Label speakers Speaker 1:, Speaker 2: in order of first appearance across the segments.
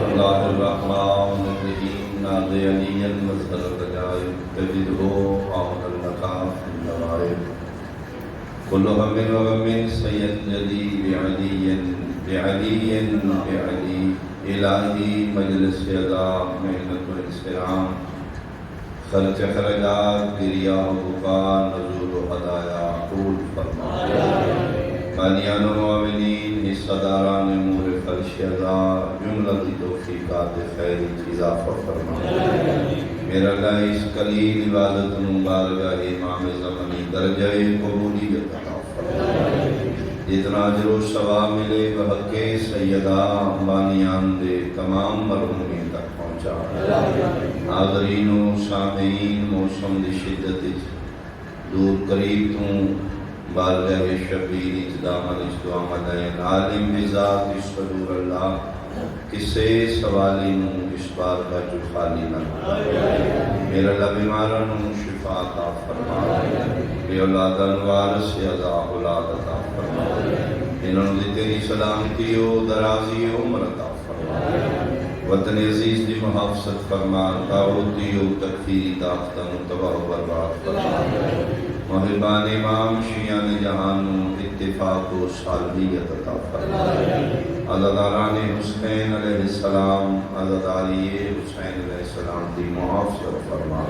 Speaker 1: اللہ الرحمن الرحیم ناد علی المظہر الرجائب تجدہ آمن المقام النوائب کل ہم و غم سید جلی بعلی بعلی بعلی الہی مجلس ادا محنت و انسرام خرچ خرجات گریہ و بکا نزول و ہدایہ قبول فرما بانیان و معاونین حصہ داران امور فرش ادا جملتی توفیقات خیر اضافہ فرما میرا اللہ اس قلیل عبادت مبارکہ امام زمانی درجہ قبولیت عطا فرما جتنا اجر و ثواب ملے بحق سیدہ بانیان دے تمام مرحومین تک پہنچا حاضرین و سامعین موسم دی شدت دور قریب تو بارگاہ شبیر اجدام علیہ آمدین عالم بذات صدور اللہ کسے سوالی نو اس بار کا جو خالی نہ میرا اللہ بیمارہ نو شفا عطا فرما بے اولادن وارث عطا اولاد عطا فرما انہوں نے تیری سلامتی و درازی عمر عطا فرما وطن عزیز دی محافظت فرما تاوتی و تکفیری داختن و تباہ و برباد فرما محبان امام شیعان جہان اتفاق و صالحیت عطا فرما عزاداران حسین علیہ السلام عزاداری حسین علیہ السلام دی محافظت فرما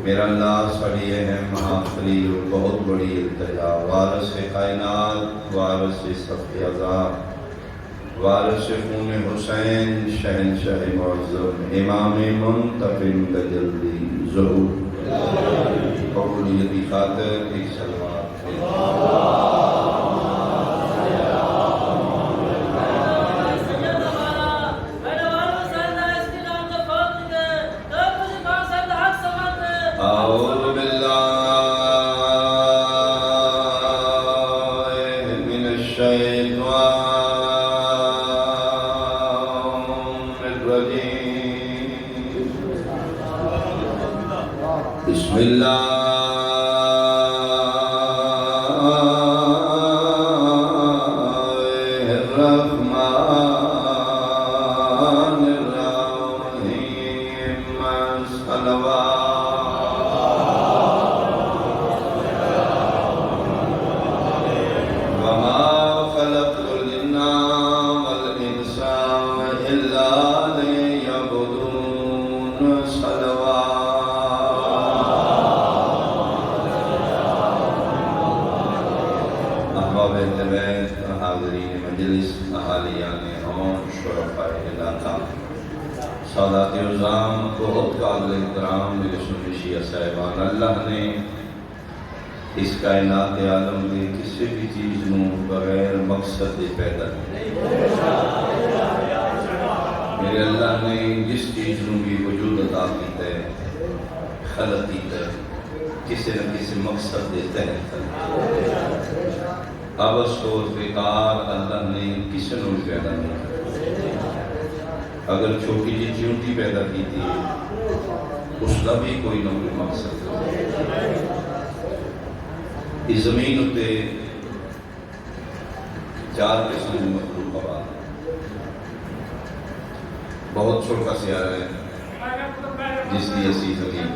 Speaker 1: میرا اللہ سڑی اہم آخری اور بہت بڑی التجا وارث کائنات وارث صف عزا وارث خون حسین شہنشاہ معظم امام منتقم تجلی ظہور قبولیت کی خاطر ایک سلوات أعوذ بالله من الشيطان الرجيم بسم الله حاضرین مجلس اہالیان امون شرفاء علاقہ سادات عظام بہت قابل احترام میرے سنی شیعہ صاحبان اللہ نے اس کائنات عالم میں کسی بھی چیز نو بغیر مقصد دے پیدا نہیں میرے اللہ نے جس چیز نو بھی وجود عطا کیتا ہے خلق کیتا ہے کسی نہ کسی مقصد دے تحت اب افسوس بیکار اللہ نے کسی نو بھی پیدا نہیں اگر چھوٹی جی چیونٹی پیدا کی تھی اس کا بھی کوئی نہ کوئی مقصد اس زمین اتے 4 قسم کی مخلوق آباد بہت چھوٹا سیارہ ہے جس کی اسی زمین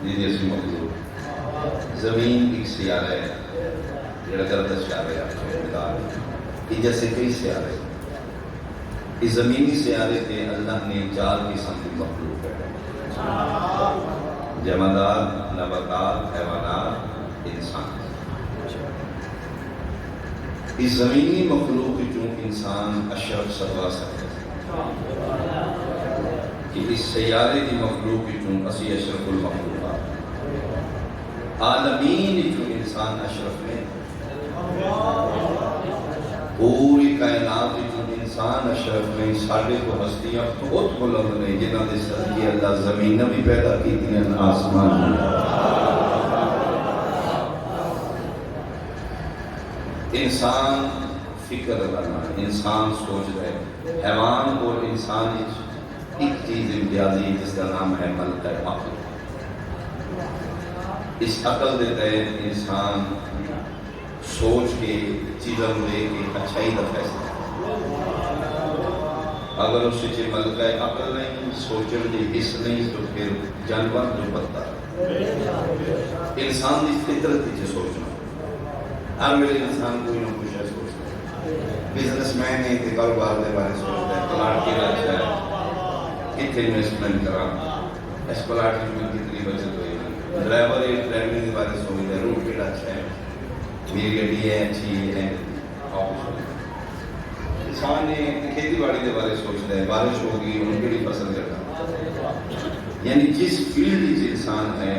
Speaker 1: جس کی اسی مخلوق زمین ایک سیارہ ہے جڑا کرتا سیارہ ہے یہ جیسے کئی سیارے ہیں اس زمینی سیارے کے اللہ نے 4 قسم کی مخلوق ہے جمادات نباتات حیوانات انسان اس زمینی مخلوق جو انسان اشرف سروا سکتے کہ اس سیارے کی مخلوق جو اسی اشرف المخلوقات عالمین جو انسان اشرف میں پوری کائنات جو انسان اشرف میں ساڑھے کو ہستیاں بہت بلند نے جنہاں دے صدقے اللہ زمین بھی پیدا کی تھی آسمان انسان فکر کرنا انسان سوچ رہے حیوان اور انسان ایک چیز امتیازی جس کا نام ہے ملکہ عقل اس عقل دیتا ہے انسان سوچ کے چیزوں دے کے اچھائی کا فیصلہ. اگر اس سے ملکہ عقل نہیں، سوچن کی حص نہیں، تو پھر جانور جو پتہ انسان کی فطرت ہی سوچنا. ہر ویلے انسان کوئی نہ کچھ ہے سوچتا ہے. بزنس مین ہے کہ کاروبار کے بارے سوچتا ہے، پلاٹ کی اچھا ہے کتنے انویسٹمنٹ کرا، اس پلاٹ میں کتنی بچت ہوئی. ڈرائیور ہے ڈرائیونگ کے بارے سوچتا ہے، روٹ کیڑا اچھا ہے، میری گڈی ہے اچھی ہے. انسان نے کھیتی باڑی کے بارے سوچتا ہے، بارش ہوگی ان کی بھی فصل کرنا. یعنی جس فیلڈ سے انسان ہے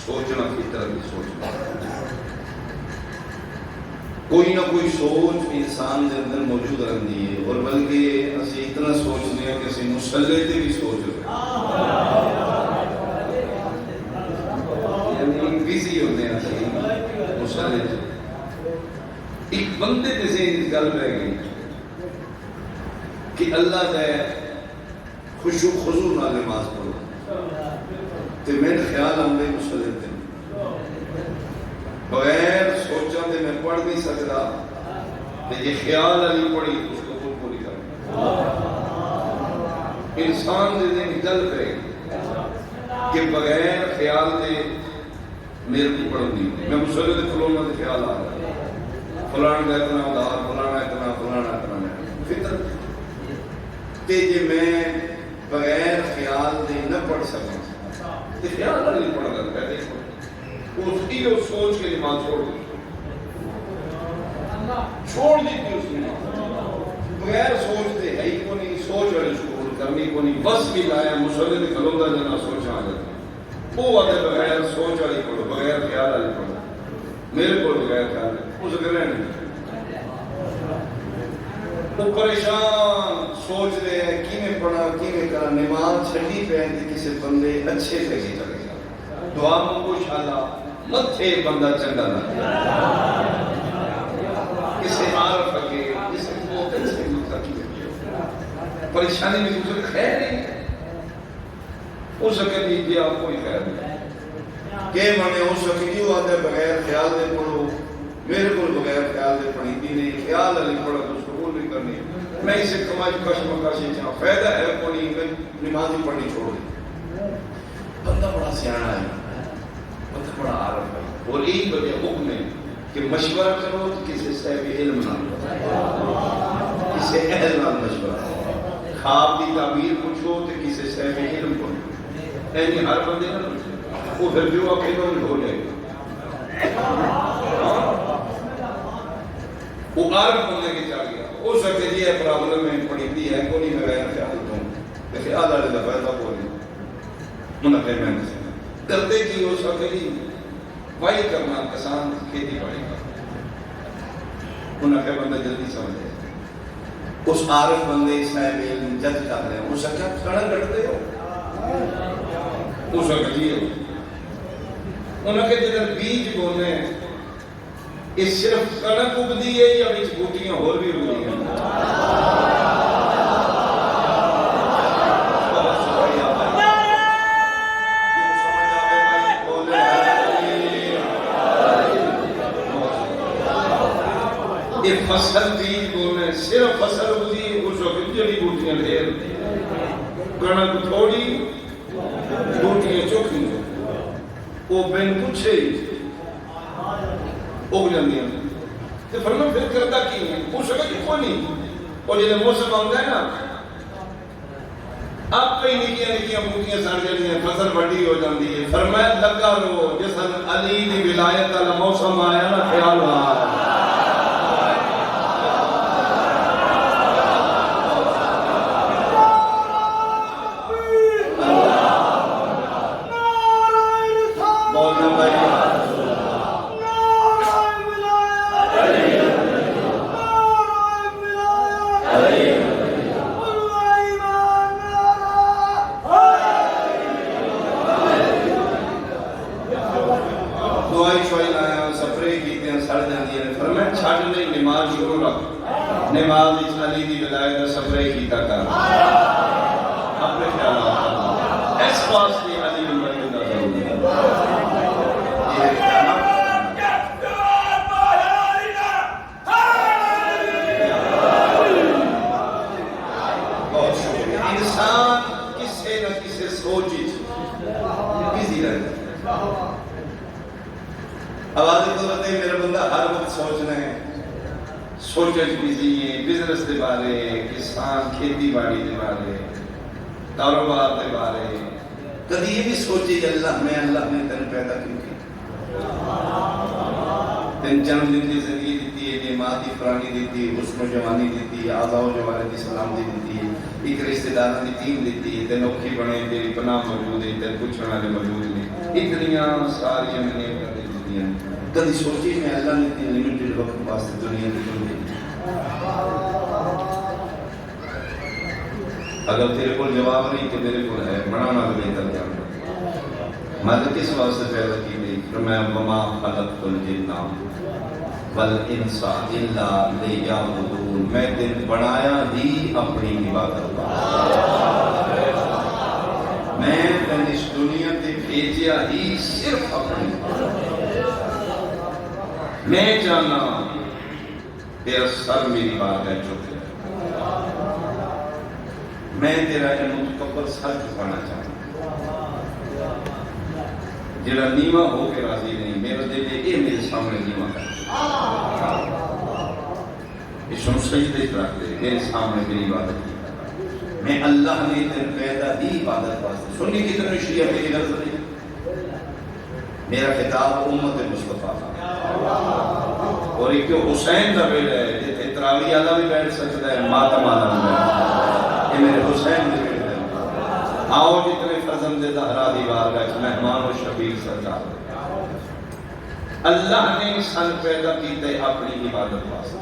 Speaker 1: سوچنا فطرت کی سوچنا. کوئی نہ کوئی سوچ انسان کے اندر موجود رہتی ہے. اور بلکہ اسی اتنا سوچتے ہیں کہ اسی مسلح سے بھی سوچ رہے یعنی بزی ہوتے ہیں مسلح سے. ایک بندے کے ذہن گل رہ گئی کہ اللہ کا خوشو خضوع نال نماز پڑھو تو میرے خیال آتے مسلح سے بغیر سوچا تے میں پڑھ نہیں سکتا. یہ خیال علی پڑھی اس کو خود پوری کرنا. انسان دے دن گل پہ کہ بغیر خیال دے میرے کو پڑھنی. میں مسلح دے فلونا دے خیال آ رہا فلان کا اتنا ادار، فلانا اتنا، فلانا اتنا. فطرت تے جے میں بغیر خیال دے نہ پڑھ سکتا تو خیال علی پڑھ رہا ہے. اس کی سوچ کے نماز چھوڑ دی اس نے. بغیر سوچ دے ہے ہی کو نہیں، سوچ والے شکر کرنی کو نہیں. بس بھی لایا مسلح نے کھلوتا جنا سوچا آ جاتا. وہ آتے بغیر سوچ والی پڑھو، بغیر خیال والی پڑھو. میرے کو بغیر خیال ہے اس کرے نہیں. وہ پریشان سوچ رہے ہیں کیویں پڑھا کیویں کرا. نماز چھٹی پہ کسی بندے اچھے سے ہی چلے گا. دعا منگو انشاءاللہ متھے بندہ چنگا نہ کسی عارف کے کسی بہت اچھے متقی پریشانی میں کچھ خیر نہیں ہو سکے نہیں کہ آپ کوئی خیر نہیں کہ مانے ہو سکے کیوں آتے بغیر خیال دے پڑھو. میرے کو بغیر خیال دے پڑھی بھی نہیں. خیال علی پڑھا تو اس کو قبول نہیں کرنی. میں اسے کمائی کشمکاشی چاہاں فائدہ ہے کو نہیں. میں نماز ہی پڑھنی چھوڑ دی. بندہ بڑا سیانا ہے، بندہ بڑا عارف ہے. اور ایک وجہ حکم ہے کہ مشورہ کرو تو کسی صاحب علم نہ کسی اہل نہ مشورہ. خواب کی تعبیر پوچھو تو کسی صاحب علم پوچھو. یعنی ہر بندے نہ پوچھو وہ پھر جو آپ کے ہو جائے گا. وہ عارف بندے کے چاہ گیا ہو سکے جی ہے پرابلم ہے پڑھی دی ہے کوئی نہیں بغیر خیال دوں خیال والے کا فائدہ بولے انہیں پھر میں کرتے کی ہو سکے نہیں وائی کرنا کسان کھیتی باڑی کا. انہیں پھر بندہ جلدی سمجھ جائے. اس عارف بندے صاحب علم جج کر رہے ہیں. اس کا کھڑا کرتے ہو اس کا جی ہو. انہیں کہ جدھر بیج بولنے یہ صرف کنک اگدی ہے یا بیچ بوٹیاں اور بھی اگدی ہیں. یہ فصل بیج بولنے صرف فصل اگدی ہے اس وقت جڑی بوٹیاں ڈھیر کنک تھوڑی بوٹیاں چوکھی وہ بن پوچھے اگ جاندی ہیں. تو فرمایا پھر کرتا کی ہے پوچھ سکتا کہ کوئی نہیں. اور جنہیں موسم آتا ہے نا اب کئی نکیاں بوٹیاں سڑ جاتی ہیں فصل بڑی ہو جاتی ہے. فرمایا لگا رو جس علی دی ولایت والا موسم آیا نا خیال آیا نماز علی دی ولایت سفرے کیتا کر اپنے خیالات اس واسطے علی دی ولایت ضروری ہے. آخرت سوچنا ہے، سوچ بزی ہے، بزنس دے بارے، کسان کھیتی باڑی دے بارے، کاروبار دے بارے. کبھی یہ بھی سوچے کہ اللہ نے تن پیدا کیوں کیا، تن جنم دیتی زندگی دیتی ہے، نعمات فرانی دیتی ہے، حسن و جوانی دیتی ہے، اعضاء و جوارح کی سلامتی دیتی ہے، ایک رشتہ داروں کی ٹیم دیتی ہے، تین اوکھی بنے تیری پناہ موجود ہے، تین پوچھنے والے موجود ہیں، اتنیاں ساری امنیت کر دیتی ہیں. کبھی سوچی میں اللہ نے اتنی لمیٹڈ وقت واسطے دنیا کی کیوں دی. اگر تیرے کو جواب نہیں کہ میرے کو ہے بنانا تو بہتر کیا میں تو کس واسطے پیدا کی گئی. میں وما خلقت الجن والانس الا لیعبدون، میں دن بنایا ہی اپنی عبادت کا، میں اس دنیا سے بھیجیا ہی صرف اپنی. میں جانا تیرا سر میری بات ہے چکے، میں تیرا متکبر سر چکانا چاہتا ہوں. جڑا نیما ہو کے راضی نہیں، میرا دل ہے یہ میرے سامنے نیما کر، اس کو سجدے رکھ دے، میرے سامنے میری عبادت کی. میں اللہ نے تیرے پیدا ہی عبادت واسطے. سنی کتنے شیعہ میری غرض نہیں، میرا خطاب امت مصطفیٰ اور ایک حسین کا بیٹا ہے جیسے تراوی والا بھی بیٹھ سکتا ہے، ماتم والا بھی بیٹھ سکتا ہے. یہ میرے حسین کے بیٹے ہیں. آؤ جتنے فرزند زہرا دی بارگاہ مہمان و شبیر سرکار. اللہ نے انسان پیدا کیتے اپنی عبادت واسطے.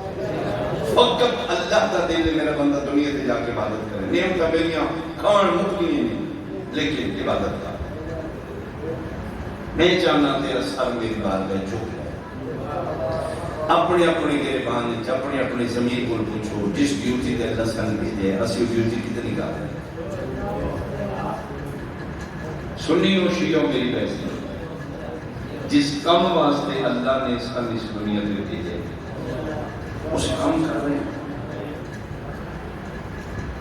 Speaker 1: فقط اللہ کا دل ہے میرا بندہ دنیا سے جا کے عبادت کرے. نعمت بیلیاں کھان مکتی نہیں، لیکن عبادت کا. میں چاہنا تیرا سر میری بارگاہ جھک ہے. اپنے اپنے گریبان اپنے اپنے ضمیر کو پوچھو، جس ڈیوٹی تے اللہ سن بھیجے اسی ڈیوٹی کتنی کر رہے ہیں. سنی و شیعہ میری بحثی، جس کم واسطے اللہ نے سن اس دنیا میں بھیجے اس کام کر رہے ہیں.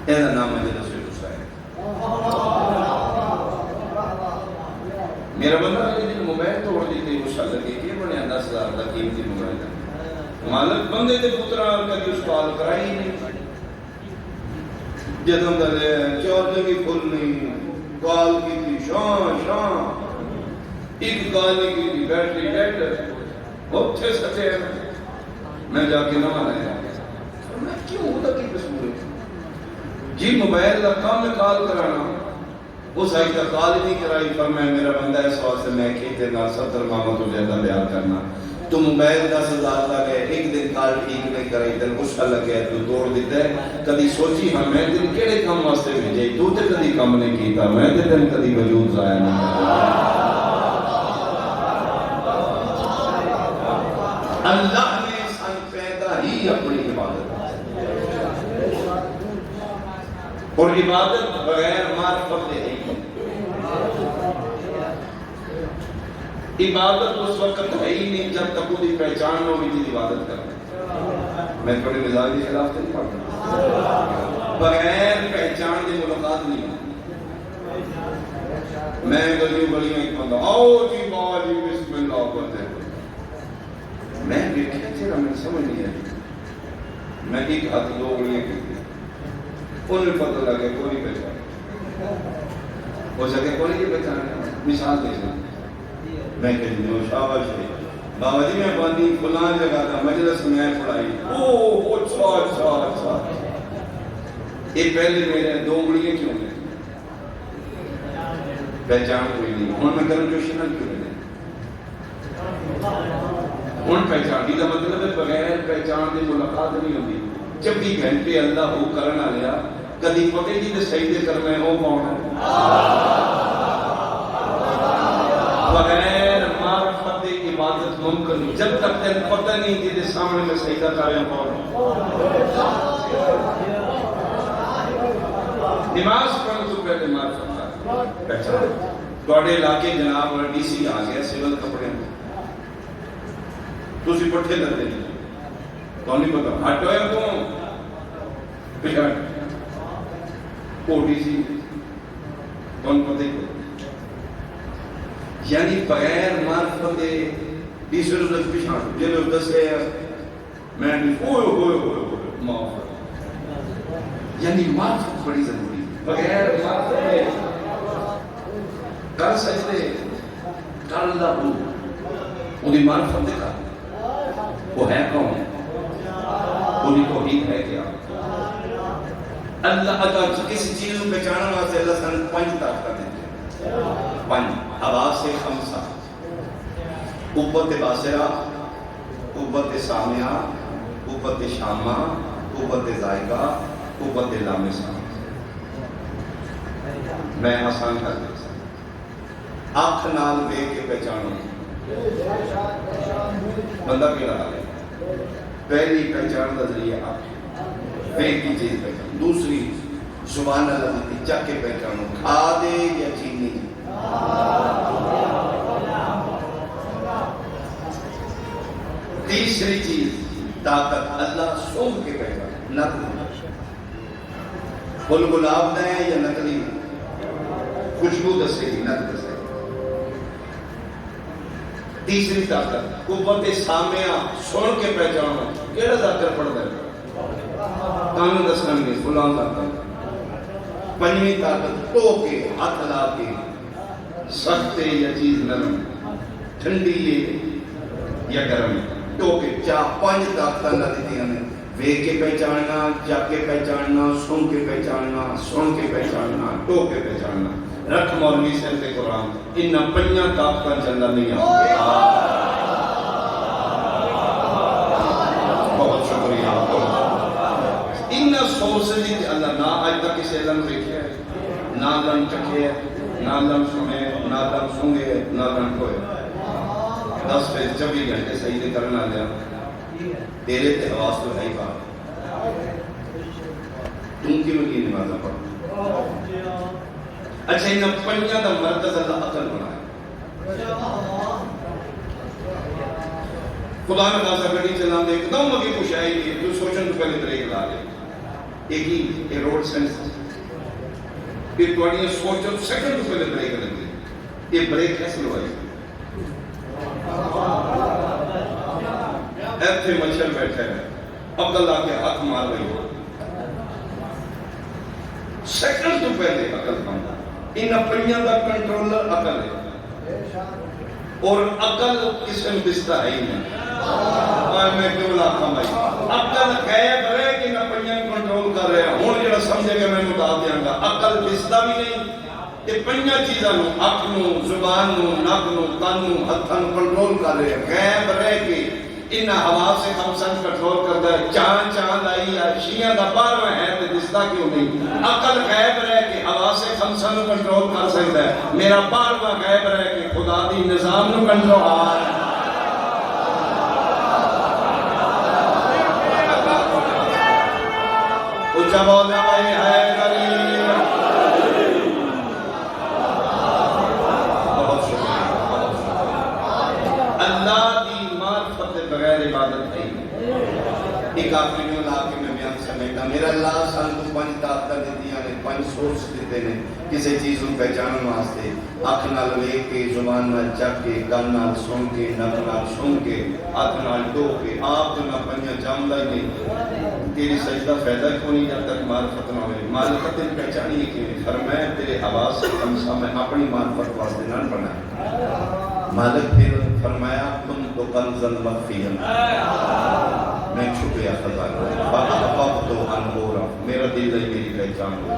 Speaker 1: یہ نام ہے رسول حسین. میرا بندہ لیکن موبائل توڑ دیتے وہ شاء اللہ کہ بنے 10,000 کا قیمتی موبائل ہے. مالک بندے دے پترا کبھی اس کال کرائی نہیں، جدوں دلے چارجر بھی کھل نہیں، کال کی تھی شان ایک کال نہیں کی تھی، بیٹری ڈیڈ اتھے سچے ہیں. میں جا کے نہ لایا میں کیوں ہوتا کی قسم جی موبائل کا کام میں کال کرانا اس آئی کا کال نہیں کرائی. پر میں میرا بندہ اس واسطے میں کہتے گا 70 ماما تو زیادہ بیان کرنا. تو موبائل 10,000 کا گئے، ایک دن کال ٹھیک نہیں کرائی، تین غصہ لگیا تو توڑ دیتا ہے. کدی سوچی ہاں میں دن کیڑے کام واسطے بھیجے، تو تے کدی کام نہیں کیتا، میں تے دن کدی وجود ضائع نہیں کرتا. اللہ نے انسان پیدا ہی اپنی عبادت اور عبادت بغیر معرفت ہے. عبادت اس وقت ہے ہی نہیں جب تک خود پہچان ہوگی جی عبادت کرنا. میں تھوڑے مزاج کے خلاف نہیں پڑھتا، بغیر پہچان کی ملاقات نہیں. میں گلیوں ایک بندہ آؤ جی بابا جی بسم اللہ کرتے میں دیکھا چیرا میں سمجھ نہیں آئی. میں ایک ہاتھ 2 گلیاں کی انہیں پتہ لگے کوئی نہیں پہچان ہو سکے کوئی نہیں پہچان. مثال دے سکتے میں کہتی ہوں شاباش بابا جی میں باندھی فلان جگہ تھا مجلس میں پڑھائی. اوہ اچھا یہ پہلے میرے 2 انگلیاں کیوں ہیں پہچان کوئی نہیں. ہوں میں کروں جو شنل کیوں نہیں ہوں پہچان کی مطلب ہے بغیر پہچان کی ملاقات نہیں ہوتی. 24 گھنٹے اللہ ہو کرنا لیا کدی پتے جی دے سجدے کرنا ہے وہ کون ہے. بغیر معرفت عبادت ممکن نہیں. جب تک تین پتہ نہیں کہ سامنے میں سجدہ کر رہے ہیں کون. نماز پڑھنے سے پہلے معرفت کا پہچان. تھوڑے علاقے جناب ڈی سی آ گیا سول کپڑے میں تسی پٹھے لگتے نہیں تو نہیں پتا ہٹ ہوئے تو پچھاڑ او ڈی سی کون پتہ ہی. یعنی بغیر معرفت تیسرے روز پچھاڑ جب دسے میں ہوئے ہوئے ہوئے ہوئے معاف یعنی معرفت بڑی ضروری ہے بغیر معرفت کر سجدے کر اللہ ہو انہیں معرفت دکھا وہ ہے کون انہیں توحید ہے کیا اللہ اگر کسی چیز کو پہچانا واسطے اللہ سن 5 طاقتیں دیتے ہیں 5 حواس سے 5 قوت باصرہ قوت سامعہ قوت شامہ قوت ذائقہ قوت لامسہ میں آسان کر دیا آنکھ نال دیکھ کے پہچانو بندہ کی رہا ہے پہلی پہچان کا ذریعہ آنکھ دیکھ کی چیز پہچان دوسری زبان اللہ کی چک کے پہچانو کھا دے یا چینی تیسری چیز طاقت اللہ سونگ کے پہچان نقل پھول گلاب دیں یا نقلی خوشبو دسے گی نقل دسے گی تیسری طاقت قوت سامعہ سن کے پہچانو کیڑا ذکر پڑھتا ہے کان دسن میں فلاں طاقت پنجویں طاقت ٹو کے ہاتھ لا کے سخت یا چیز نرم ٹھنڈی یا گرم ٹو کے 5 طاقتیں اللہ دیتی ہیں ویک کے پہچاننا جا کے پہچاننا سن کے پہچاننا سن کے پہچاننا ٹو کے پہچاننا رکھ مولوی صاحب قرآن ان 5 طاقتیں چلنا نہیں آتی بہت شکریہ ان سورسز اللہ نہ آج تک کسی علم دیکھے نہ علم چکھے نہ علم سنے نہ علم سنگے نہ علم کوئے 10 سے 24 گھنٹے سجدے کرنا لیا تیرے تے حواس تو ہے ہی بات تم کی مکی نمازہ پڑھ اچھا ان 5 دا مرکز اللہ عقل بنائے خدا نے نازہ گڑی چلان دے ایک دم مگی کچھ آئی گئی جو سوچن تو پہلے بریک لا لے ایک ہی روڈ سینس پھر توڑیاں سوچن سیکنڈ تو پہلے بریک لگی یہ بریک کیسے لوائی ایتھے مچھر بیٹھے ہیں عقل آکے ہاتھ مار رہی ہو سیکنڈ تو پہلے عقل بنتا ان 5 دا کنٹرولر عقل ہے اور عقل قسم دستا ہے ہی نہیں میں کیوں لاکھا بھائی عقل غیب رہے کہ ان 5 کنٹرول کر رہے ہیں ہون جڑا سمجھے کہ میں مطاب دیاں گا عقل دستا بھی نہیں یہ 5 چیزاں نو اکھ نو زبان نو نک نو کان نو ہتھ نو کنٹرول کر رہے ہیں غیب رہے کہ ان حواس سے خمسن کنٹرول کرتا ہے چاند چاند آئی ہے شیعہ دا 12واں ہے تو دستا کیوں نہیں عقل غیب رہے کہ حواس سے خمسن کنٹرول کر سکتا ہے میرا 12واں غیب رہے کہ خدا دی نظام نو کنٹرول اچھا بولنا بھائی ہے کریم بہت شکریہ اللہ دی معرفت بغیر عبادت نہیں ایک آخری میں اللہ کے میں بیان سمیٹا میرا اللہ سال کو 5 طاقتیں دیتی ہیں 5 سورس دیتے ہیں کسی چیز کو پہچانوں واسطے آنکھ نال ویکھ کے زبان نال چکھ کے کان نال سن کے نک نال سن کے ہاتھ نال ٹو کے آپ تو نہ 5 جامدہ ہی نہیں تیری سجدہ فائدہ کیوں نہیں جب تک معرفت نہ ہوئے معرفت پہچانی ہے کہ فرمائے تیرے حواس سے خمسہ میں اپنی معرفت واسطے نہ بنائے مالک پھر فرمایا تم تو کنزل مخفیاً میں چھپیا خزانہ فَأَحْفَظْتُ أَنْبُورًا میرا دل ہے میری پہچان ہو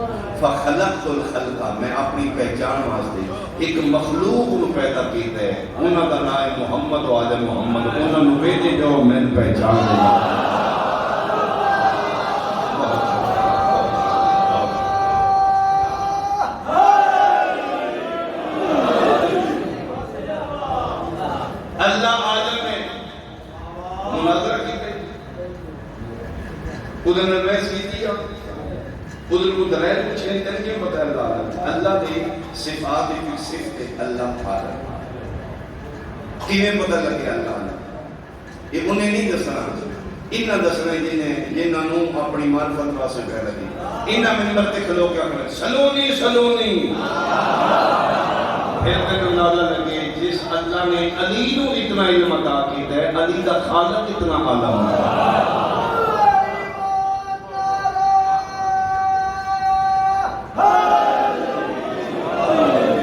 Speaker 1: فَخَلَقْتُ الْخَلْقَ میں اپنی پہچان واسطے ایک مخلوق کو پیدا کیتا ہے انہوں کا نام محمد و آل محمد انہوں نے بیٹے جو میں پہچان ہوں ادھر نرویس کی دیا ادھر کو درائل پوچھنے تنگی بتا اللہ دے صفات ایک صفت اللہ پھارا کیویں پتہ لگے اللہ نے یہ انہیں نہیں دسنا انہاں دسنا جنہاں نو اپنی معرفت واسطے پیدا کی انہاں منبر تے کھلو کیا کرے سلونی سلونی پھر تک اندازہ لگے جس اللہ نے علی نو اتنا علم عطا کیتا ہے، علی دا خالق اتنا عالم ہے۔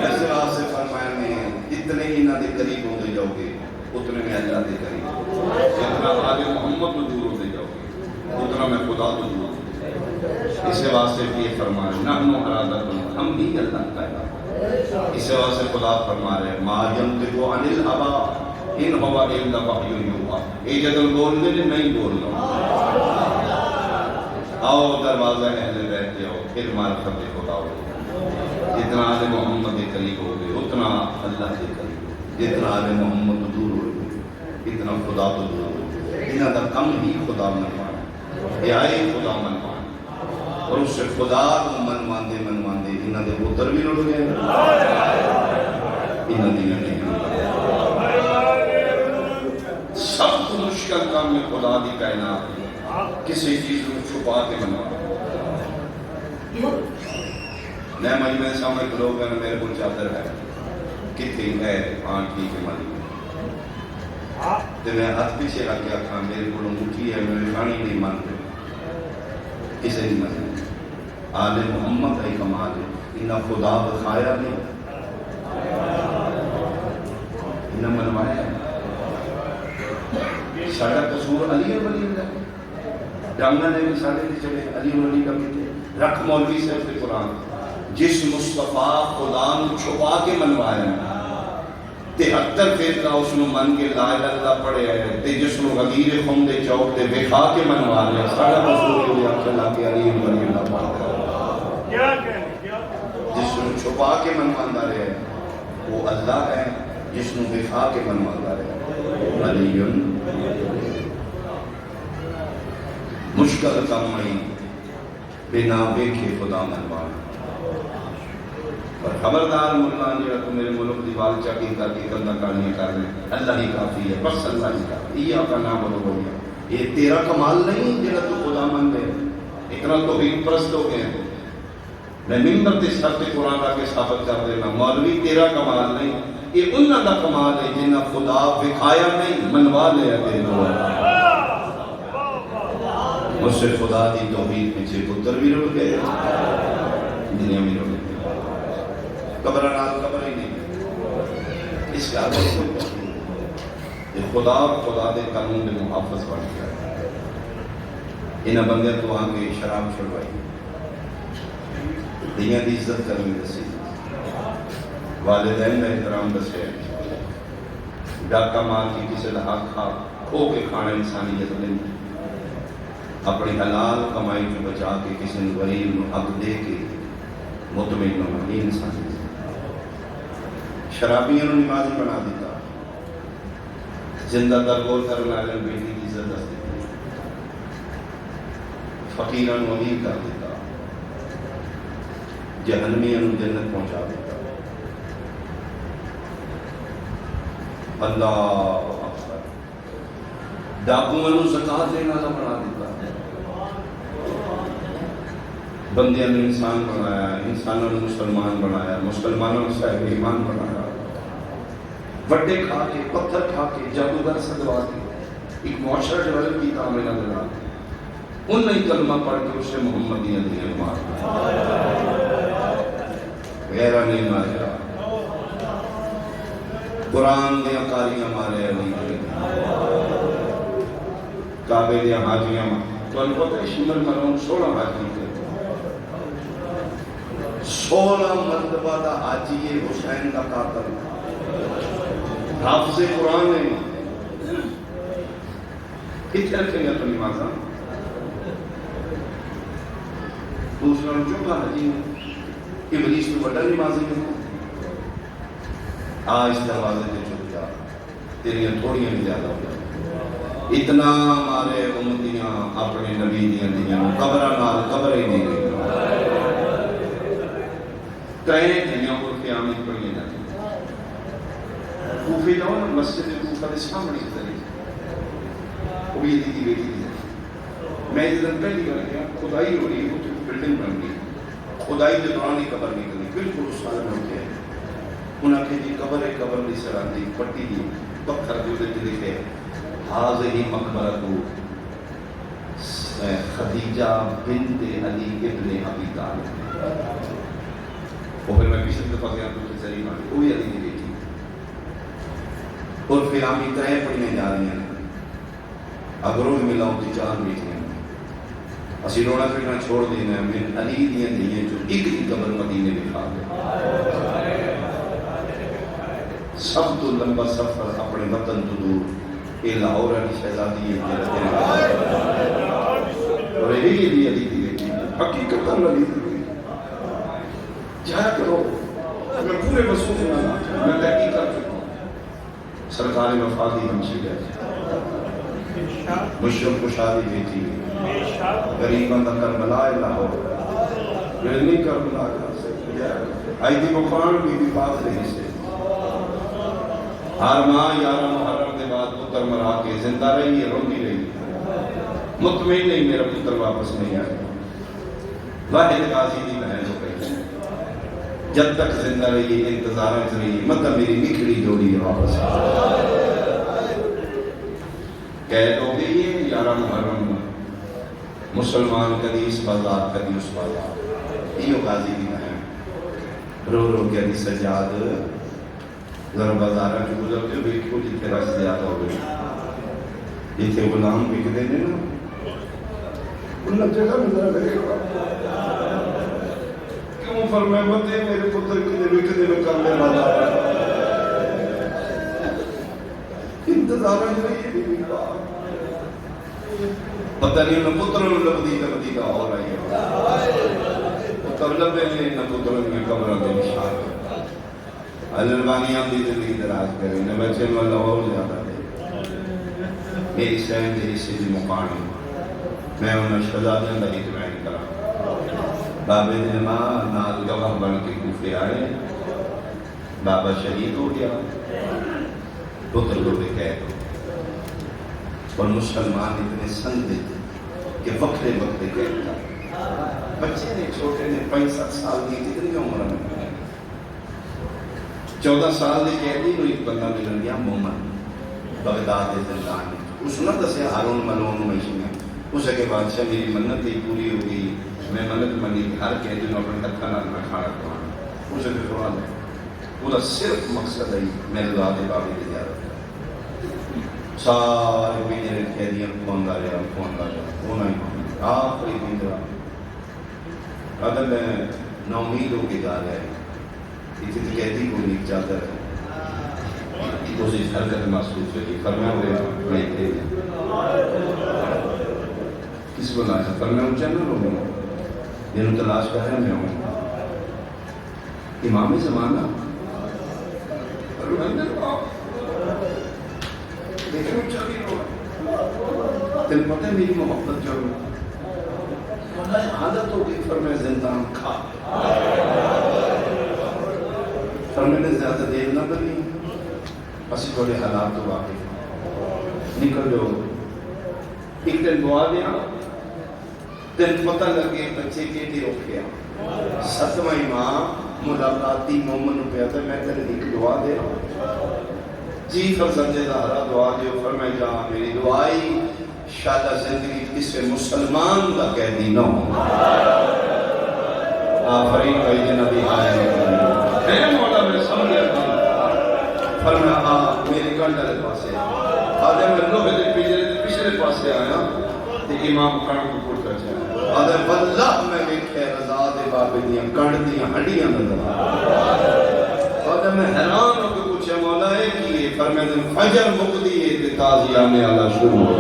Speaker 1: ایسے واسطے فرمایا میں اتنے ہی نہ دے قریب ہوتے جاؤ گے اتنے میں اللہ دے قریب، جتنا آل محمد تو دور ہوتے جاؤ گے اتنا میں خدا تو دور ہوتے جاؤں۔ اسے واسطے یہ فرمایا نحن ارادۃ، ہم بھی اللہ کا ہے۔ اسے واسطے خدا فرما رہے ما ینطق عن الهوى ان هو الا وحی یوحی، اے جدل بول دے نہیں بولنا۔ آؤ دروازہ اہل بیت جاؤ پھر معرفت خدا ہو۔ جتنا آل محمد کے قریب ہو گئے اتنا اللہ کے قریب ہو، جتنا آل محمد تو دور ہو گئے اتنا خدا تو دور ہو گئے۔ انہاں دا کم ہی خدا منوانا، یہ آئے خدا منوانا، اور اس سے خدا کو منواندے انہاں دے پتر بھی رڑ گئے، انہاں دی نہیں۔ سب کو مشکل کام میں خدا دی کائنات کسی چیز کو چھپا کے منوانا۔ میں مجمع سامنے لوگ ہیں میرے کو چادر ہے کتنی ہے آنٹی کے مالی تو میں ہاتھ پیچھے رکھ کے آکھاں میرے کو مٹھی ہے میں کھانی نہیں مانتے کسے نہیں مانتے۔ آل محمد ہے کمال ہے، انہاں خدا بخایا نہیں، انہاں منوایا ہے۔ ساڑھا قصور علی ولی اللہ ڈانگا نے بھی ساڑھے نہیں چلے علی ولی کا بیٹے رکھ مولوی سے اپنے قرآن جس مصطفیٰ خدا نے چھپا کے منوایا ہے 73 فرقہ اس نے من کے لا الہ الا اللہ پڑھے ہے تے جس نے غدیر خم دے چوک تے بخا کے منوا لیا ساڑھا قصور ہوئی اللہ کے علی ولی اللہ پڑھا جس نے چھپا کے منوانا رہے وہ اللہ ہے، جس نے بخا کے منوانا رہے علی مشکل کام آئی بنا بیکھے خدا منوانا۔ اور خبردار ملان جو تو میرے ملک دی وال چاکی کر کے کندہ کارنیاں کر رہے اللہ ہی کافی ہے، بس اللہ ہی کافی ہے، یہ آپ کا نام بولو ہو گیا۔ یہ تیرا کمال نہیں جنہا تو خدا مند ہے، اتنا تو بھی پرست ہو گئے ہیں۔ میں ممبر تے سب سے قرآن آ کے ثابت کر دینا مولوی تیرا کمال نہیں، یہ انہاں دا کمال ہے جنہاں خدا بکھایا نہیں منوا لیا تیرے دو۔ مجھ سے خدا دی توحید پیچھے پتر بھی رڑ گئے دنیا میں رڑ گئے، قبر نال قبر ہی نہیں، اس کا یہ خدا دے قانون دے محافظ بن گیا۔ انہاں بندے تو آگے شراب چھڑوائی، دنیا دی عزت کرنی دسی، والدین کا احترام دسے، ڈاکہ مار کی کسی دا حق کھو کے کھانا انسانیت نہیں، اپنی حلال کمائی کو بچا کے کسی نے غریب کو حق دے کے مطمئن ہونا یہ انسانی ہے۔ شرابیوں نے نمازی بنا دیتا، زندہ درگور کرنے والے بیٹی کی عزت دس دیتی، فقیران کو امیر کر دیتا، جہنمیوں نے جنت پہنچا دیتا۔ اللہ اکبر، ڈاکوؤں نے زکات لینا والا بنا دیتا، بندیاں نے انسان بنایا، انسانوں نے مسلمان بنایا، مسلمانوں نے صاحب ایمان بنایا، وڈے کھا کے پتھر کھا کے جادوگر سدوا کے ایک معاشرہ ڈیولپ کیتا ہمیں نہ بنا، ان نے کلمہ پڑھ کے اسے محمدیہ دیا مار غیرہ نہیں مارا، قرآن دیا کاریاں مارے علی کعبے دیا حاجیاں تو ان کو شمر مرون 16 حاجی تھے، 16 مرتبہ دا حاجی حسین کا قاتل حافظ قرآن نے کتنے رکھیں گے اپنی مازہ دوسرا چوکا حاجی ابلیس تو بڑا نمازی ہے، آج دروازے تے چپ جا تیریاں تھوڑیاں بھی زیادہ ہو جائیں، اتنا ہمارے امتیاں اپنے نبی دیاں قبرہ نال قبر ہی نہیں گئی، ترین دنیا کو قیامت پڑھیے جاتی کوفی جاؤ نا مسجد کوفہ دے سامنے کی طرح وہ یہ دی بیٹی دی میں اس دن پہلی کر گیا خدائی ہو رہی ہے بلڈنگ بن گئی، خدائی کے دوران ہی قبر نکلی بالکل اس حال میں ہوتے ہیں انہاں کے جی قبر دی سراندی پٹی دی پتھر دے لکھے حاضی مقبرۃ خدیجہ بنت علی ابن ابی طالب. وہ پھر میں پچھلے دفعہ گیا تو صحیح مانی وہ بھی علی کی بیٹی اور پھر ہم اتنے پڑھنے جا رہی ہیں اگروں میں ملاؤں کی چار بیٹیاں اسی رونا پھرنا چھوڑ دینا ہے من علی دیاں دیئے جو ایک ہی قبر مدینے میں کھا گئے. سب تو لمبا سفر اپنے وطن تو دور یہ لاہور علی شہزادی اور یہی بھی علی دی بیٹی حقیقت علی دی جایا کرو. میں پورے مسئلے میں تحقیق کر چکا ہوں. سرکار مفادی ہمشی ہے مشرق کشادی بیٹی غریباں دا کربلا لاہور علمی کربلا آئی دی مقام بی بی پاک رہی سے ہر ماہ 11 محرم کے بعد پتر مرا کے زندہ رہی ہے روندی رہی مطمئن نہیں میرا پتر واپس نہیں آئے. واحد غازی دی بہن ہو گئی جب تک زندہ رہی انتظار رہی مطلب میری نکھڑی جوڑی ہے واپس قید ہو گئی ہے 11 محرم مسلمان کدی اس بازار کدی اس بازار یہ غازی دی بہن رو رو کے دی سجاد ذرا بازارہ کی گزرتے ہوئے کیوں جتنے رش زیادہ ہو گئی جتنے غلام بکتے ہیں نا انہاں جگہ میں ذرا لگے گا کیوں فرمائے بتے میرے پتر کنے بکتے میں کر لے بازار انتظار نہیں ہے بھی پتہ نہیں انہاں پتر لبدی کا اور آئی ہے پتر لبے لے انہاں پتر میں قبرہ دے نشان البانی آپ دی زندگی دراز کریں نہ بچے میں اللہ اور زیادہ دے میری سہن دے حصے دی مقام میں انہاں شہزادیاں دا اطمینان کرا. بابے دے ماں نال گواہ بن کے کوفے آئے بابا شہید ہو گیا پتر کو بے قید ہو اور مسلمان اتنے سندے کہ وقتے قید تھا. بچے نے چھوٹے نے 5-7 سال کی کتنی عمر میں 14 سال دے قیدی کو ایک بندہ ملن گیا محمد بغداد دے زندان میں. اس نے دسیا ہارون ملون میشی میں اسے کہ بادشاہ میری منت ہی پوری ہو گئی میں منت منی ہر قیدی کو اپنے ہتھاں نال میں کھانا کھوانا. اسے کہ سوال ہے وہ صرف مقصد ہے میرے دادے بابے کی زیارت سارے میرے قیدیاں کھوندا رہا ہونا ہی آخری دن رہا اگر میں ناامید ہو کے جا رہا ہے اتنی قیدی کو نہیں چاہتا ہے اسی حرکت محسوس ہوئی فرمایا ہوئے میں تھے کس کو لایا فرمایا اونچا نہ لوگوں جنہوں تلاش کر رہے میں ہوں امام زمانہ لیکن اونچا بھی ہوا تل پتہ ہے میری محبت جو عادت ہو گئی فرمایا زندان کھا فرمانے زیادہ دیر نہ بنی بس تھوڑے حالات تو واقع نکل جو ایک دن دعا دیا دن پتہ لگے بچے کے لیے رک گیا 7واں ماہ ملاقاتی مومن پہ آتا میں تیرے ایک دعا دے جی فرزند زہرا دعا دیو فرمائے جا میری دعائی شادہ زندگی کسی مسلمان کا قیدی نہ ہو آفرین بھائی جنبی آئے اے مولا میں سمجھے فرمایا میری کنڈا دے پاسے آدھے میں لوہے دے پچھلے پاسے آیا تے امام کھڑا کو پڑتا چاہا آدھے واللہ میں دیکھے رضا دے بابے دیاں کنڈ دیاں ہڈیاں نظر آدھے میں حیران ہو کے پوچھے مولا ہے کہ فرمایا دے فجر مقدی ہے تے تازیانے والا شروع ہو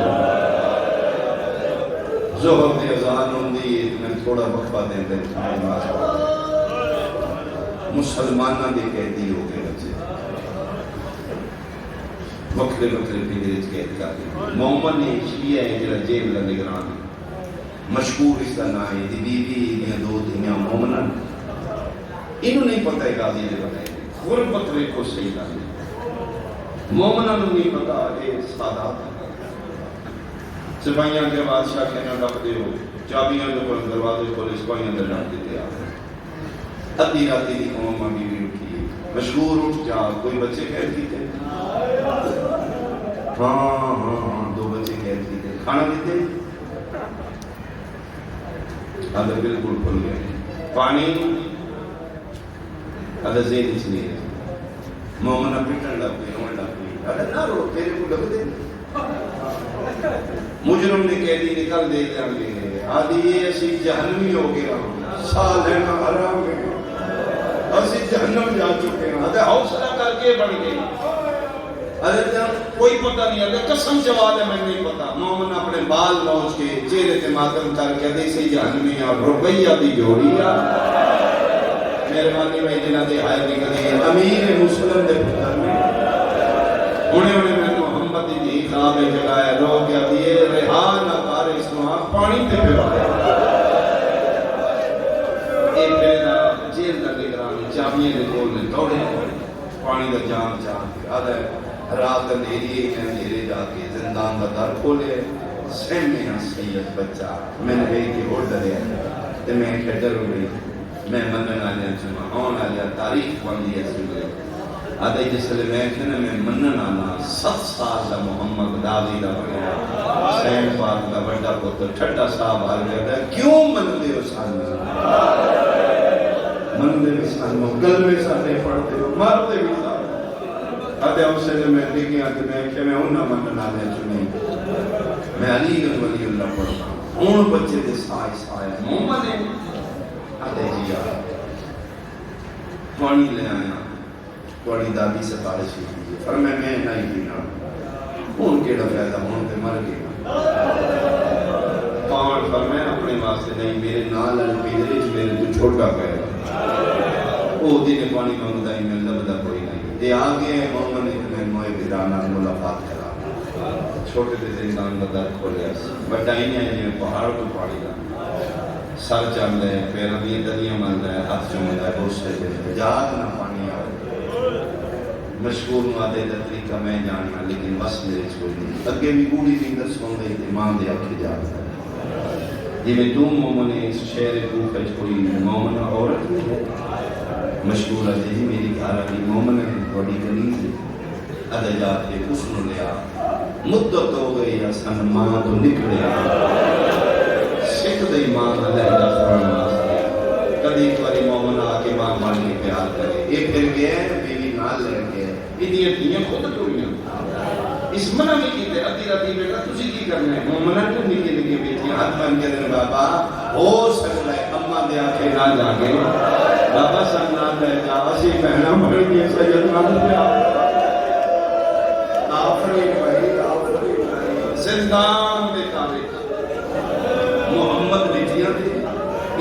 Speaker 1: ظہر دی اذان ہوندی ہے میں تھوڑا وقفہ دیں دے مسلمانہ دے قیدی ہو گئے بچے وقت پیدرج قید کر دیں محمد نے شیعہ ہے جڑا جیل کا نگران مشہور اس کا نام ہے دی بیوی یا دو دنیا مومنہ انہوں نہیں پتہ ہے غازی نے بتائے غربت ویکھو صحیح نہ مومنہ نے نہیں پتہ کہ سادات سپاہیاں کے بادشاہ کہنا ڈک دے ہو چابیاں جو پر دروازے کھولے سپاہیاں اندر ڈال دیتے آ ادھی راتی دی مومنہ بیوی اٹھی مشہور اٹھ جا، کوئی بچے قید کیتے؟ ہاں 2 بچے قید کیتے، کھانا دیتے؟ آدھا بالکل کھل گئے، پانی آدھا ذہن اس لیے مومنہ پٹن لگ گئی، رونے لگ گئی، آدھا نہ رو، تیرے کو لگ دے مجرم نے قیدی نکل دے جان گے، آدھی یہ اسی جہنمی ہو گیا، سال لینا حرام گئے، اسی جہنم جا چکے ہیں، آدھا حوصلہ کر کے بڑھ گئی، آدھا کوئی پتہ نہیں، آدھا قسم جواب ہے میں نہیں پتا، مومن اپنے بال نوچ کے چہرے تے ماتم کر کے آدھے اسی جہنمی اور روپیہ دی جوڑی آ مہربانی میں جنہ دے آئے نکلی امیر مسلم دے پتر میں انہیں میں محمد دی خواب جگائے رو کیا دیئے رہا نہ کار اسمہ پانی تے پہ بارے اے پیدا جیل دا نگرانی جامعے دے کول نے توڑے پانی دا جام چاہتے آدھا ہے رات اندھیری اندھیرے جا کے زندان دا در کھولے سہمے ہاں سید بچہ میں نے گئی کہ اور دریا تے میں کھٹر ہو گئی میں منن آلیا چما آن آلیا تاریخ بندی ہے سنگلے آدھے جس لئے میں کہنا میں منن آنا 7 سال دا محمد داوی دا بڑھیا سین پاک دا بڑھا پتر ٹھٹا صاحب آ گیا تھا کیوں من دے ہو سالنا من دے ہو سالنا گل میں سالے پڑھتے ہو مارتے بھی سالنا آدھے اس سے میں دیکھیں آدھے میں کہ میں انہا منن آلیا چنی میں علی ولی اللہ پڑھتا ہوں بچے دے سائے محمد ہے آدھے جی آ پانی لے آیا پانی دادی سے بارش کی فرمائے میں نہیں پینا ان کے فائدہ ہون تے مر گیا پان فرمائے اپنے واسطے نہیں میرے نال پیدرے میرے تو چھوٹا پہلا او دن پانی مانگتا ہی میں لبدا کوئی نہیں دے آگے محمد نے موئے بیرانا ملاقات کرا چھوٹے دے زندان کا در کھولیا بڑا ہی نہیں ہے پہاڑ کو پانی دا سر چل رہے ہیں پیروں دی دلیاں مل رہے ہیں ہاتھ چوم رہا ہے بوسے دے جاگ نہ پانی آئے مشہور نوادے دا طریقہ میں جاننا لیکن بس میرے چھوڑ نہیں اگے بھی گوڑی نیندر سون گئی تھی ماں دے آکھے جاتا ہے جی میں تو مومن اس شہر کوفہ کوئی مومن عورت نہیں ہے مشہور ہے جی میری گھر کی مومن ہے بڑی کنیز ہے ادھے جاتے اس نے لیا مدت ہو گئی سن ماں تو نکلے سکھ دے ماں کا لہجہ قرآن واسطے کدی ایک مومن آ کے ماں مان کے پیار کرے یہ پھر گئے بیوی نال لے کے اتنی تھیاں خود ٹوڑیاں اس منع میں کی تے ادھی راتی بیٹا تسی کی کرنا ہے مومنہ کو نکے نکے بیٹھیاں ہاتھ بن کے دن بابا ہو سکتا ہے اماں دے آکھے نہ جا کے بابا سن نہ لے جا اسی پہنا مر گئے سید نال پہ آفرین بھائی زندان دے تاریخ محمد لکھیاں تھے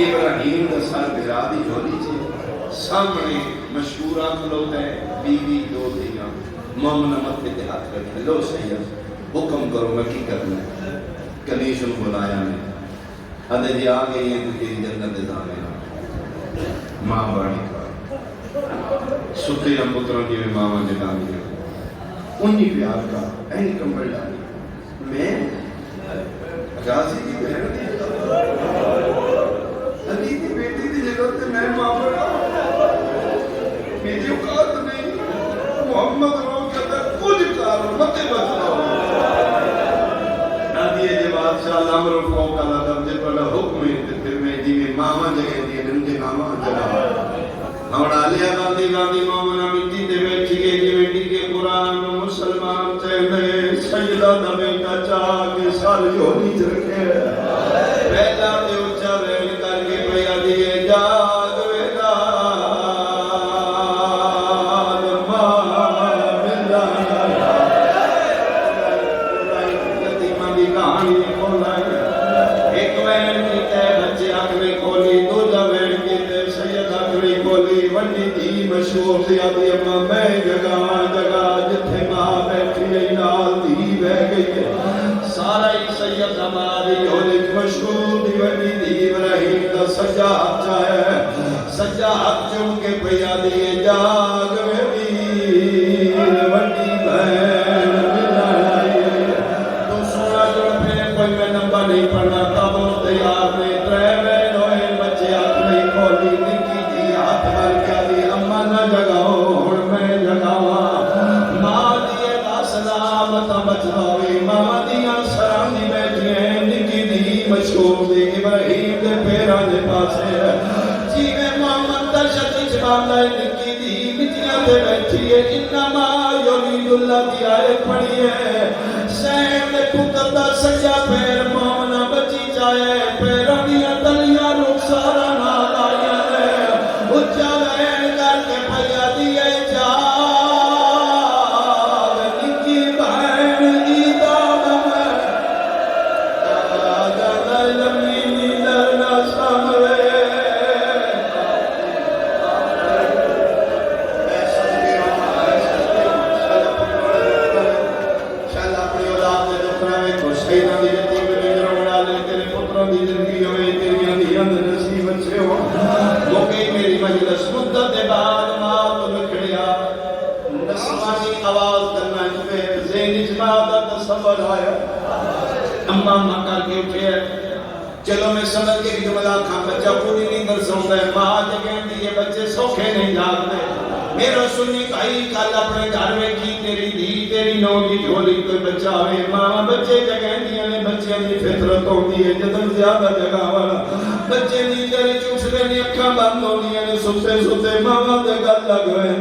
Speaker 1: ابراہیم دا سر گرا دی جولی چھے سامنے مشہورہ کھلوتا ہے بیوی 2 دیاں مومن مطلب کے ہاتھ رکھے لو سید حکم کرو میں کی کرنا ہے کنیشن بلایا میں حدے جی آگے یہ تو تیری جنت دانے ماں بانی کا ستے ہم پتروں کی میں ماں جنانی ہے انہی پیار کا اینی کمبل ڈالی میں غازی کی بہن تھی علی کی بیٹی تھی جگہ تے میں ماں بڑا میری اوقات نہیں محمد رو کہتا کچھ کارو متے بچاؤ نادی یہ بادشاہ الامر فوق اللہ درجے پر حکم ہے پھر میں جی میں ماما جگہ دی نمجے ماما جگہ ہمڑا لیا گاندھی گاندھی مومنہ مٹی دے بیٹھی گئے جی بیٹی کے قرآن مسلمان چہنے سجدہ دا بیٹا چاہ کے سال جو نیچ رکھے بیٹا دے اچھا رہن کر کے بھیا دیئے جاگ بیٹا یتیمہ دی کہانی کھولا ایک وین کی تے بچے آگے کھولی دو جا وین کی تے سید آگے کھولی ونی تھی مشہور زیادی اما میں جگہ جتھے ماں بیٹھی ہے نال دی بہ گئی ہے سارا ہی سید ہماری ہولی مشہور دی ونی دی ابراہیم دا سجا ہاتھ چاہے سجا ہاتھ چون کے پیا دیے جاگ ویر ونی بہن ملائی تو سونا جو پھر کوئی میں نمبر نہیں پڑھنا تب اس تیار میں ترے بہن ہوئے بچے ہاتھ نہیں کھولی نکی دی ہاتھ بھر کیا دی اما نہ جگاؤ دے ابراہیم دے پیراں دے پاسے جیویں محمد دا شتی جواب لائے نکی دی مٹیاں دے بیٹھی ہے انما یرید اللہ دی آیت پڑھی ہے سین دے پتر دا سجا پیر مومنہ بچی جائے پیراں دیاں تلیاں رخسارا نال آیا ہے اچھا وین کر کے پیا دیے جا نکی بہن عیدہ میں دادا لمینی درنا سامرے چلو میں سمجھ کے کہ ملا کھا بچہ پوری نہیں کر سکتا ہے ماں جگہ دیئے بچے سوکھے نہیں جاتے میرا سنی بھائی کل اپنے گھر میں کی تیری دی تیری نو دی جھولی کوئی بچہ ہوئے ماں بچے جگہ دیئے نے بچے دی فطرت ہوتی ہے جدن زیادہ جگہ والا بچے دی تیری چوسرے نے اکھاں بند ہونی ہے ستے ستے ماں دے گل لگ ہوئے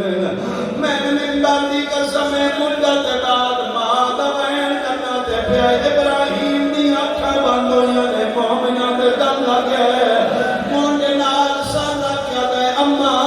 Speaker 1: میں نے باندی قسم مدت بعد ماں دا بہن کرنا تے پیا ابراہیم دی اکھاں بند ہوئی نے مومنہ دے گل لگ ہے مونڈے نال سادہ کیا دے اماں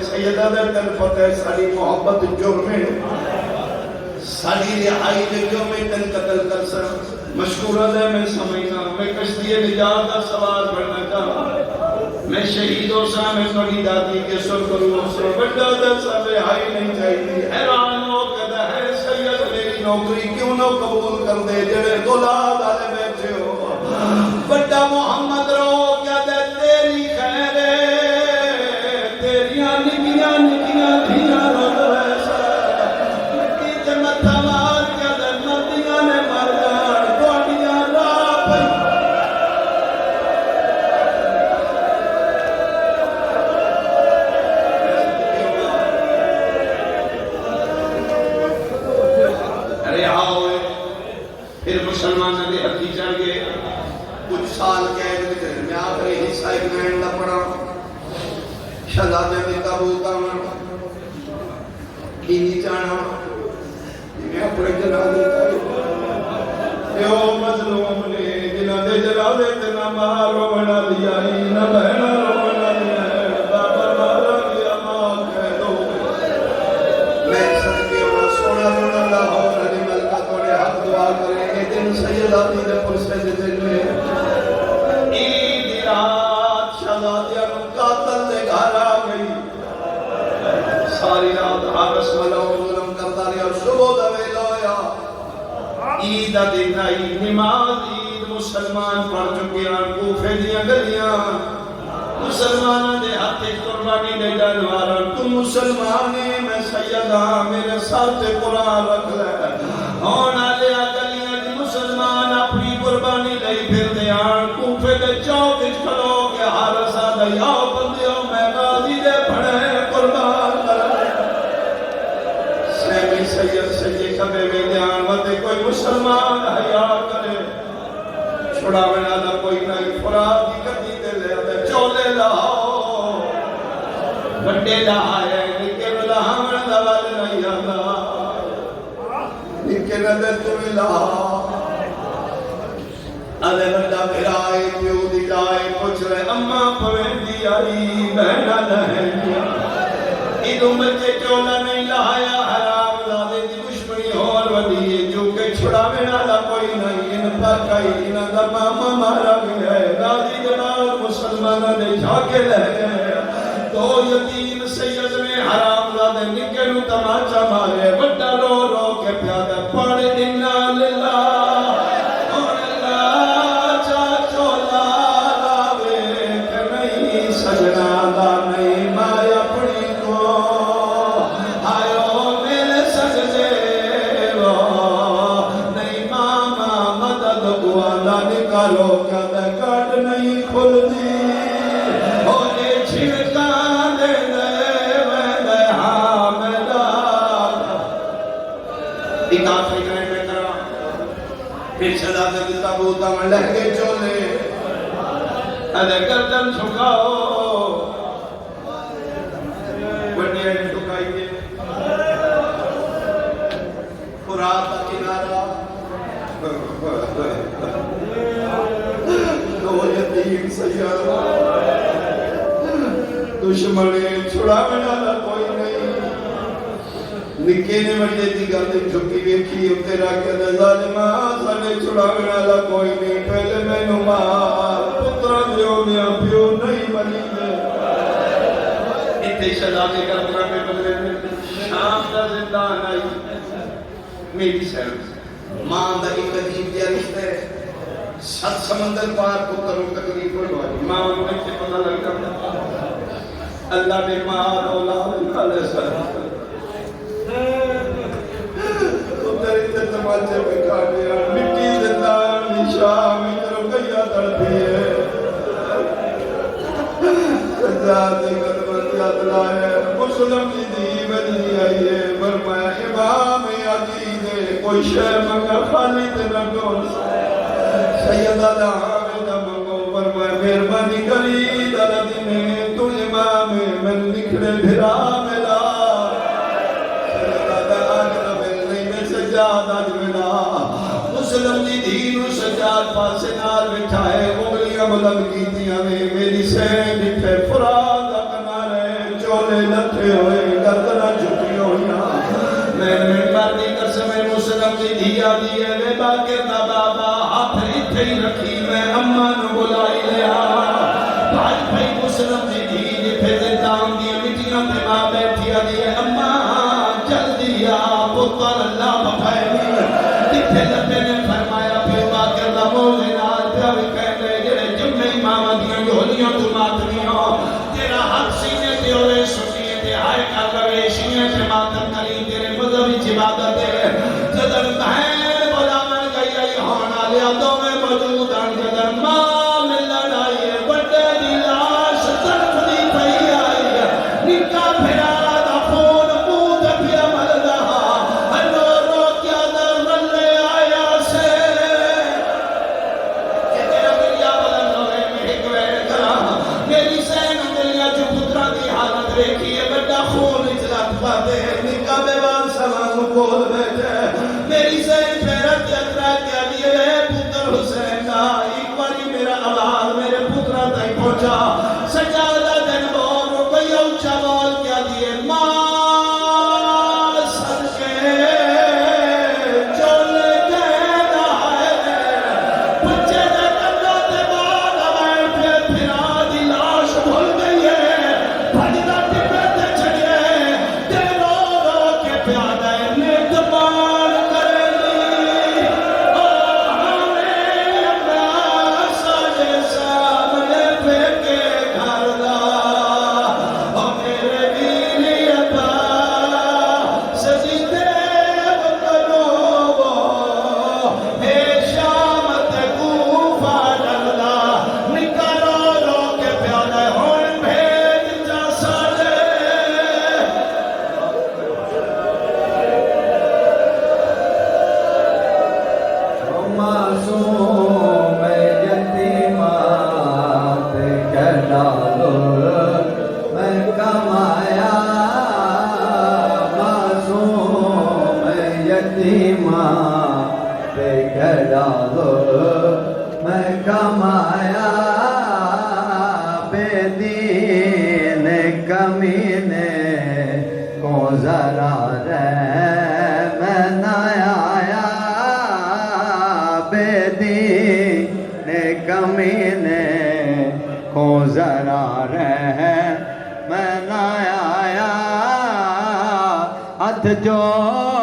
Speaker 1: سیدہ دے تن فتح ساری محبت جرم ہے ساری رہائی دے جو میں تن قتل کر سر مشکورہ دے میں سمجھنا میں کشتی نجات کا سوال بڑھنا چاہا میں شہید ہو سا میں بڑی دادی کے سر کروں سر بڑا دے سب رہائی نہیں چاہیے حیران ہو کہتا ہے سید میری نوکری کیوں نہ قبول کر دے جڑے دولاد آلے بیٹھے ہو بڑا محمد رو کیا دے تیری خیر ہے نکیاں نکیاں دھیاں رد ویسا مٹی تے متھا مار کے دے مردیاں نے مر جان دوڑیاں راہ پئی ارے آؤے پھر مسلمانوں نے ہتھی چڑھ گئے کچھ سال قید میں آخری حصہ انگلینڈ کا پڑھا شہزادے میں تابوت آنا کینی چانا میں اپنے جنازے تھا یہ او مظلوم نے جنہ دے جنازے تے نہ ماں رونا لیا نہ بہنا رونا لیا بابا مارا لیا ماں کہہ دو میں صدقے اور سونا رونا لاہور علی ملکہ توڑے حق دعا کریں کہ دن سیداتی دے پرسے دے دل میں عید رات شہزادیاں قاتل دے گھر ساری رات حارس ملو ظلم کرتا رہا صبح دوے لویا عید دن آئی نماز عید مسلمان پڑھ چکے ہیں کوفے دیاں گلیاں مسلمان دے ہاتھ قربانی دے جانوارا تو مسلمانے میں سیدہ میرے ساتھ قرآن رکھ لے ہونا لیا گلیاں دی مسلمان اپنی قربانی دے پھر دیان کوفے دے چوک اچ کھلو کے حارسہ دے آؤ بندیوں میں غازی دے پڑھے قربان سید سید کبے میں دیان وطے کوئی مسلمان حیاء کرے چھوڑا بنا دا کوئی نہیں فراد کی کتی دے لے دے چولے لاؤ بڑے لائے نکل لہمن دا والے کدے تو ملا ادھے بندہ پھر آئے پیو دی جائے پوچھ رہے اماں پویں دی آئی بہنا لہنیا ادھوں بچے چولا نہیں لایا حرام زادے دی دشمنی اور ودی جو کہ چھڑاوے نالا کوئی نہیں ان پر کئی انہ دا ماما مارا بھی ہے دادی جناب مسلمانہ دے جھاکے لے گئے تو یتیم سید نے حرام زادے نکے نو تماچا مارے بڑا رو رو کے پیادہ پڑے انہا للہ اور اللہ چاچو لالاوے کہ نہیں سجنا دا نہیں مایا پڑی کو آئیو میرے سجدے وہ نہیں ماما مدد گوانا نکالو کیا دے کٹ نہیں کھل دی پھر شہزادے کی تابوتہ میں لہنگے چولے ادھے گردن چھکاؤ بڑے ہیں چھکائیے فرات کا کنارہ دو یتیم سیارہ دشمنے چھڑاوے والا کوئی نہیں نکے نے وڈے دی گل جھکی ویکھی اوتے را کے ظالما ساڈے چھڑاوے والا کوئی نہیں پہلے مینوں مار پتر دیو میاں پیو نہیں بنی ایتھے شہزادے کربلا میں بدلے شام دا زندان آئی میری سیل ماں دا ایک عجیب جہا رشتہ ہے سات سمندر پار پتروں تکلیف ہوئی ماں نے پتہ لگا اللہ نے مار اولاد نکالے سر تماچے پہ کھاڑیا مٹی زندان نشاہ میں رکھیا تڑپی ہے سجادے قدمت یاد لائے مسلم کی دی بنی آئی ہے فرمایا امام عزیز کوئی شہ منگا خالی تیرا کون سیدہ دعوے دا منگو فرمایا مہربانی کری دردی میں تو امام میں نکھڑے بھرا ملا سجاد آج ملا مسلم دی دین و سجاد پاسے نال بٹھائے انگلیاں بلند کیتیاں نے میری سین ڈٹھے فراد کنارے چولے لٹھے ہوئے گردنہ جھکی ہوئیاں میں ممبر دی قسم مسلم دی دیا دیئے وے باقر دا بابا ہاتھ اتھے ہی رکھی میں اماں نو بلائی لیا بھائی بھائی مسلم دی دی پھر دام دی مٹیاں پہ ماں بیٹھیا دیئے اماں جلدی آ پتر اللہ بخائے تکھے لبے نے فرمایا پھر باقر دا موزے نال پیاوی کہنے جڑے جمعی ماما دیاں جولیاں تو ماتمیاں تیرا حق سینے تے اورے سنیے تے آئے کا لگے سینے تے ماتم کری تیرے مذہبی عبادت ہے جدر بہن بلا من گئی آئی ہونا لیا دو میں موجود ان جدر ماں ملن آئی ہے بڑے دی لاش طرف دی پئی آئی ہے نکا پھرا دا خون مود پھر مل رہا ہنو رو کیا در ملے آیا سے کہ تیرا ملیا بلن ہوئے میں ایک وین کرا میری سین ملیا جو پترہ دی حالت ریکھی ہے بڑا خون اجلات پاتے ہیں نکا بیوان سلام کول بیٹھے میری سین پیرت یترا کیا دیئے پتر حسین کا ایک باری میرا آواز میرے پترہ تائی پہنچا سجادہ دن بور کوئی اونچا بول کیا دیئے ماں سر کے چولے کہنا ہے بچے دے کنڈا دے بعد آئے پھر آدھی لاش بھول گئی ہے بھجدہ ٹپے تے چھڑے دے رو رو کے پیادہ نیک مان کرے لی اور ہمیں اپنا ساجے سامنے پھینکے
Speaker 2: کمایا بے دین کمینے کو ذرا رحم نہ آیا بے دین کمینے کو ذرا رحم نہ آیا ہاتھ جو